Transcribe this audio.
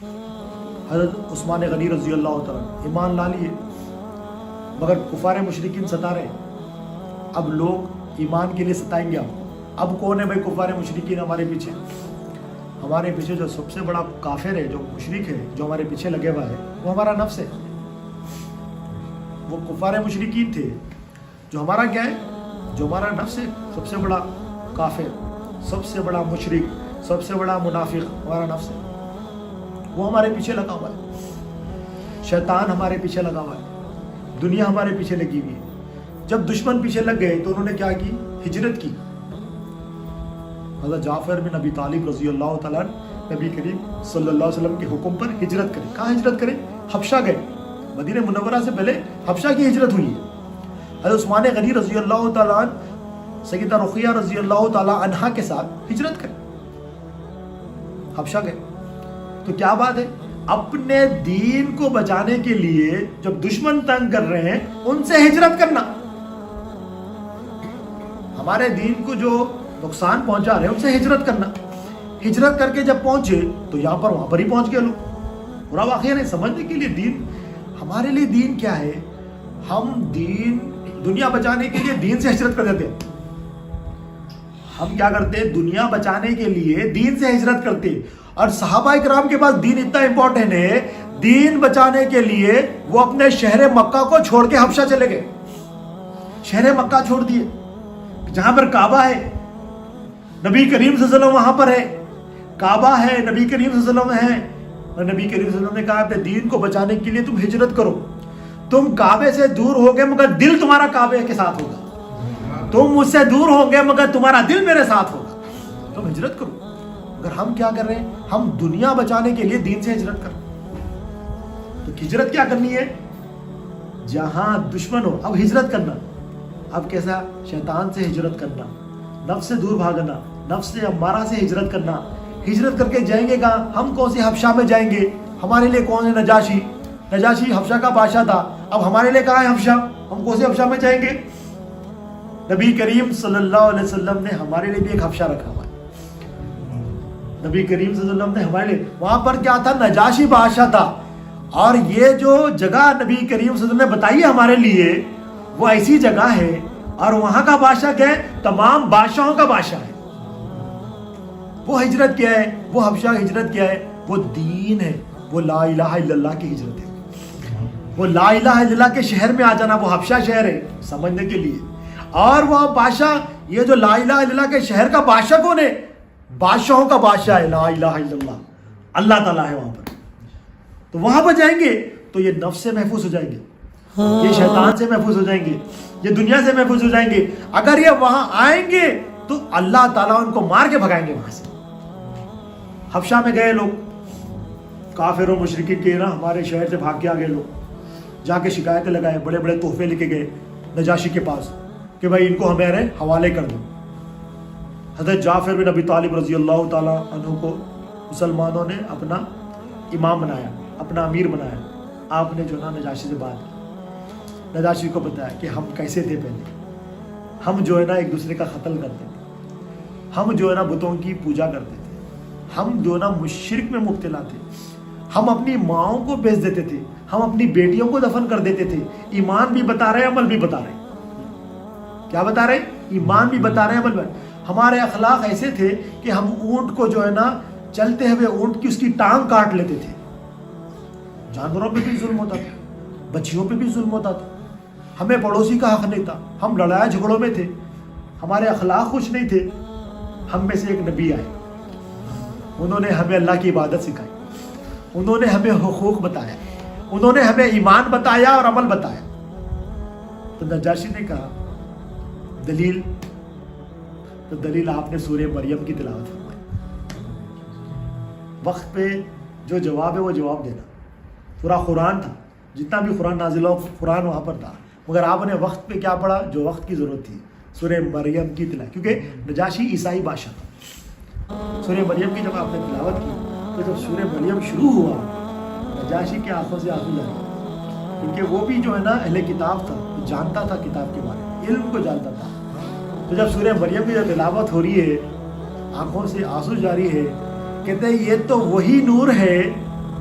حضرت عثمان غنی رضی اللہ تعالیٰ ایمان لا لیے، مگر کفار مشرکین ستا رہے. اب لوگ ایمان کے لیے ستائیں گے. اب کون ہے بھائی کفار مشرکین ہمارے پیچھے؟ ہمارے پیچھے جو سب سے بڑا کافر ہے، جو مشرک ہے، جو ہمارے پیچھے لگے ہوا ہے، وہ ہمارا نفس ہے. وہ کفار مشرکین تھے، جو ہمارا کیا ہے؟ جو ہمارا نفس ہے. سب سے بڑا کافر، سب سے بڑا مشرک، سب سے بڑا منافق ہمارا نفس ہے. وہ ہمارے پیچھے لگا ہوا ہے. شیطان ہمارے پیچھے لگا ہوا ہے. دنیا ہمارے پیچھے لگی ہوئی ہے. جب دشمن پیچھے لگ گئے تو انہوں نے کیا کی؟ ہجرت کی. حضرت جعفر بن ابی طالب رضی اللہ تعالیٰ نبی کریم صلی اللہ علیہ وسلم کے حکم پر ہجرت کرے. کہاں ہجرت کرے؟ حبشہ گئے. مدینہ منورہ سے پہلے حبشہ کی ہجرت ہوئی ہے. حضرت عثمان غنی رضی اللہ تعالیٰ سیدہ رقیہ رضی اللہ تعالیٰ عنہا کے ساتھ ہجرت کرے، حبشہ گئے. تو کیا بات ہے؟ اپنے دین کو بچانے کے لیے جب دشمن تنگ کر رہے ہیں ان سے ہجرت کرنا. ہمارے دین کو جو نقصان پہنچا رہے ہیں ان سے ہجرت کرنا. ہجرت کر کے جب پہنچے تو یہاں پر وہاں پر ہی پہنچ گئے لوگ. برا واقعہ نہیں سمجھنے کے لیے دین ہمارے لیے دین کیا ہے؟ ہم دین دنیا بچانے کے لیے دین سے ہجرت کر دیتے ہیں. ہم کیا کرتے ہیں؟ دنیا بچانے کے لیے دین سے ہجرت کرتے. اور صحابہ کرام کے پاس دین اتنا امپورٹنٹ ہے، دین بچانے کے لیے وہ اپنے شہر مکہ کو چھوڑ کے حبشہ چلے گئے. شہر مکہ چھوڑ دیے جہاں پر کعبہ ہے، نبی کریم صلی اللہ علیہ وسلم وہاں پر ہے. کعبہ ہے، نبی کریم صلی اللہ علیہ وسلم ہے. اور نبی کریم صلی اللہ علیہ وسلم نے کہا اپنے دین کو بچانے کے لیے تم ہجرت کرو. تم کعبے سے دور ہوگے مگر دل تمہارا کعبے کے ساتھ ہوگا. تم مجھ سے دور ہوگے مگر تمہارا دل میرے ساتھ ہوگا. تم ہجرت کرو. اگر ہم کیا کر رہے ہیں؟ ہم دنیا بچانے کے لیے دین سے ہجرت کر. تو ہجرت کیا کرنی ہے؟ جہاں دشمن ہو اب ہجرت کرنا. اب کیسا؟ شیطان سے ہجرت کرنا، نفس سے دور بھاگنا، نفس سے امارہ سے ہجرت کرنا. ہجرت کر کے جائیں گے کہاں؟ ہم کون سی حبشہ میں جائیں گے؟ ہمارے لیے کون ہے؟ نجاشی. نجاشی حبشہ کا بادشاہ تھا. اب ہمارے لیے کہاں ہے حبشہ؟ ہم کون سی حبشہ میں جائیں گے؟ نبی کریم صلی اللہ علیہ وسلم نے ہمارے لیے بھی ایک حبشہ رکھا ہوا ہے. نبی کریم صلی اللہ علیہ وسلم نے ہمارے لیے، وہاں پر کیا تھا؟ نجاشی بادشاہ تھا. اور یہ جو جگہ نبی کریم صلی اللہ علیہ وسلم نے بتائی ہے ہمارے لیے، وہ ایسی جگہ ہے اور وہاں کا بادشاہ کیا ہے؟ تمام بادشاہوں کا بادشاہ ہے. وہ ہجرت کیا ہے؟ وہ حبشہ ہجرت کیا ہے؟ وہ دین ہے، وہ لا الہ الا اللہ کی ہجرت ہے. وہ لا الہ الا اللہ کے شہر میں آ جانا. وہ حبشہ شہر ہے سمجھنے کے لیے. اور وہ بادشاہ، یہ جو لا الہ الا اللہ کے شہر کا بادشاہ کون ہے؟ بادشاہوں کا بادشاہ ہے. لا الہ الا اللہ، اللہ تعالیٰ ہے وہاں پر. تو وہاں پر جائیں گے تو یہ نفس سے محفوظ ہو جائیں گے، یہ شیطان سے محفوظ ہو جائیں گے، یہ دنیا سے محفوظ ہو جائیں گے. اگر یہ وہاں آئیں گے تو اللہ تعالیٰ ان کو مار کے بھگائیں گے وہاں سے. حبشہ میں گئے لوگ، کافر و مشرکین کے نا ہمارے شہر سے بھاگ کے آ گئے لوگ. جا کے شکایتیں لگائے، بڑے بڑے تحفے لے کے گئے نجاشی کے پاس کہ بھائی ان کو ہمارے حوالے کر دو. حضرت جعفر بن ابی طالب رضی اللہ تعالیٰ عنہ کو مسلمانوں نے اپنا امام بنایا، اپنا امیر بنایا. آپ نے جو نا نجاشی سے بات کی، نجاشی کو بتایا کہ ہم کیسے تھے پہلے. ہم جو ہے نا ایک دوسرے کا قتل کرتے تھے، ہم جو ہے نا بتوں کی پوجا کرتے تھے، ہم جو ہے نا شرک میں مبتلا تھے، ہم اپنی ماؤں کو بیچ دیتے تھے، ہم اپنی بیٹیوں کو دفن کر دیتے تھے. ایمان بھی بتا رہے، عمل بھی بتا رہے. کیا بتا رہے؟ ایمان بھی بتا رہے، عمل بھی. ہمارے اخلاق ایسے تھے کہ ہم اونٹ کو جو ہے نا چلتے ہوئے اونٹ کی اس کی ٹانگ کاٹ لیتے تھے. جانوروں پہ بھی ظلم ہوتا تھا، بچیوں پہ بھی ظلم ہوتا تھا. ہمیں پڑوسی کا حق نہیں تھا، ہم لڑائی جھگڑوں میں تھے، ہمارے اخلاق کچھ نہیں تھے. ہم میں سے ایک نبی آئے، انہوں نے ہمیں اللہ کی عبادت سکھائی، انہوں نے ہمیں حقوق بتایا، انہوں نے ہمیں ایمان بتایا اور عمل بتایا. تو نجاشی نے کہا دلیل، تو دلیل آپ نے سورہ مریم کی تلاوت فرمائی. وقت پہ جو جواب ہے وہ جواب دینا. پورا قرآن تھا، جتنا بھی قرآن نازل ہو قرآن وہاں پر تھا، مگر آپ نے وقت پہ کیا پڑھا؟ جو وقت کی ضرورت تھی، سورہ مریم کی تلاوت. کیونکہ نجاشی عیسائی بادشاہ تھا. سورہ مریم کی جب آپ نے تلاوت کی تو جب سورہ مریم شروع ہوا، نجاشی کی آنکھوں سے آنسو جاری، کیونکہ وہ بھی جو ہے نا اہل کتاب تھا، جانتا تھا کتاب کے بارے میں، علم کو جانتا تھا. تو جب سورہ مریم کی جب تلاوت ہو رہی ہے، آنکھوں سے آنسو جاری ہے. کہتے ہیں یہ تو وہی نور ہے